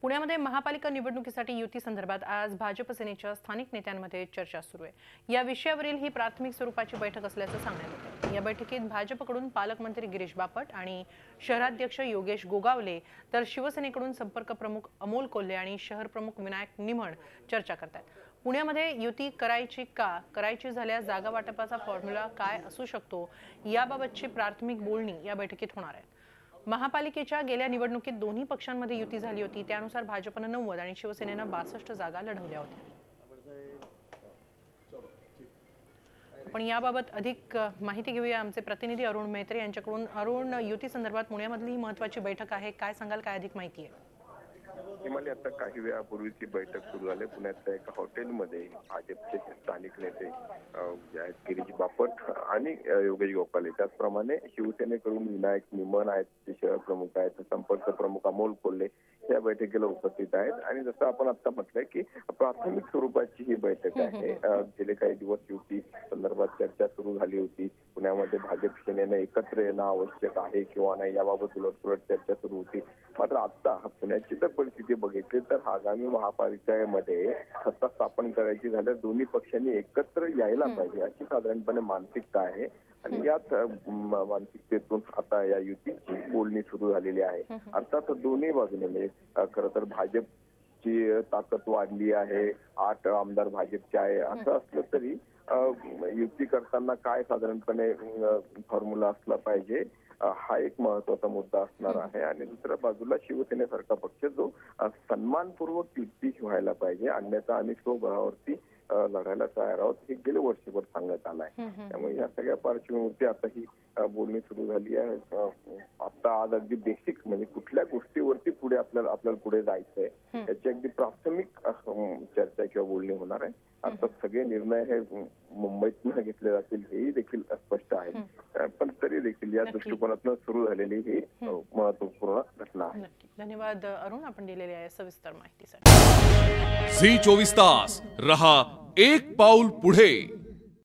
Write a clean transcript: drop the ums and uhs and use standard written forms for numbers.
पुण्यामध्ये महापालिका निवडणुकीसाठी युती संदर्भात आज भाजप सेनेच्या स्थानिक नेत्यांमध्ये चर्चा सुरू आहे। या विषयावरील ही प्राथमिक स्वरूपाची बैठक असल्याचं सांगण्यात येतं। या बैठकीत भाजपकडून पालकमंत्री गिरीश बापट आणि शहराध्यक्ष योगेश गोगावले तर शिवसेनेकडून संपर्क प्रमुख अमोल कोल्हे आणि शहर प्रमुख विनायक निमण चर्चा करतात। पुण्यामध्ये युती करायची का, करायची झाल्यास जागा वाटपाचा फॉर्म्युला काय असू शकतो याबाबतची प्राथमिक बोलणी या बैठकीत होणार आहे। महापालिकेच्या गेल्या निवडणुकीत दोन्ही पक्षांमध्ये युती झाली होती, त्यानुसार भाजपने 90 आणि शिवसेनेने 62 जागा लढवल्या होत्या। पण याबाबत अधिक माहिती घेऊया आमचे प्रतिनिधी अरुण मेहत्रे यांच्याकडून। अरुण, युती संदर्भात पुण्यामधली ही महत्त्वाची बैठक आहे, काय सांगाल, काय अधिक माहिती आहे? हिमालय आता काही वेळापूर्वीची बैठक सुरू झाली पुण्यातल्या एका हॉटेलमध्ये भाजपचे स्थानिक नेते गिरीश बापट आणि योगेश गोगावले, त्याचप्रमाणे शिवसेनेकडून विनायक निमण आहेत, शहर प्रमुख आहेत, संपर्क प्रमुख अमोल कोल्हे या बैठकीला उपस्थित आहेत। आणि जसं आपण आता म्हटलंय की प्राथमिक स्वरूपाची ही बैठक आहे। गेले काही दिवस युती संदर्भात चर्चा सुरू झाली होती। पुण्यामध्ये भाजप सेनेने एकत्र येणं आवश्यक आहे किंवा नाही याबाबत उलटसुलट चर्चा सुरू होती। मात्र आता पुण्याची तर परिस्थिती बघितली तर आगामी महापालिकेमध्ये सत्ता स्थापन करायची झाल्यास दोन्ही पक्षांनी एकत्र यायला पाहिजे अशी साधारणपणे मानसिकता आहे। आणि याच मानसिकतेतून आता या युतीची बोलणी सुरू झालेली आहे। अर्थात दोन्ही बाजूने म्हणजे खरं तर भाजपची ताकद वाढली आहे, 8 आमदार भाजपचे आहे। असं असलं तरी युती करताना काय साधारणपणे फॉर्म्युला असला पाहिजे हा एक महत्वाचा मुद्दा असणार आहे। आणि दुसऱ्या बाजूला शिवसेनेसारखा पक्ष जो सन्मानपूर्वक युती व्हायला पाहिजे, अन्यथा आम्ही स्वबळावरती लढायला तयार आहोत हे गेले वर्षभर सांगण्यात आलंय। त्यामुळे या सगळ्या पार्श्वभूमीवरती आता ही बोलणी सुरू झाली आहे। आता आज अगदी बेसिक म्हणजे कुठल्या गोष्टीवरती पुढे आपल्याला पुढे जायचंय याची अगदी प्राथमिक चर्चा किंवा बोलणी होणार आहे। अर्थात सगळे निर्णय हे मुंबईतून घेतले जातील हेही देखील स्पष्ट आहे, पण तरी देखील या दृष्टिकोनातून सुरू झालेली ही महत्वपूर्ण घटना आहे। धन्यवाद अरुण, आपण दिलेली आहे सविस्तर माहितीसाठी। झी 24 तास रहा एक पाऊल पुढे।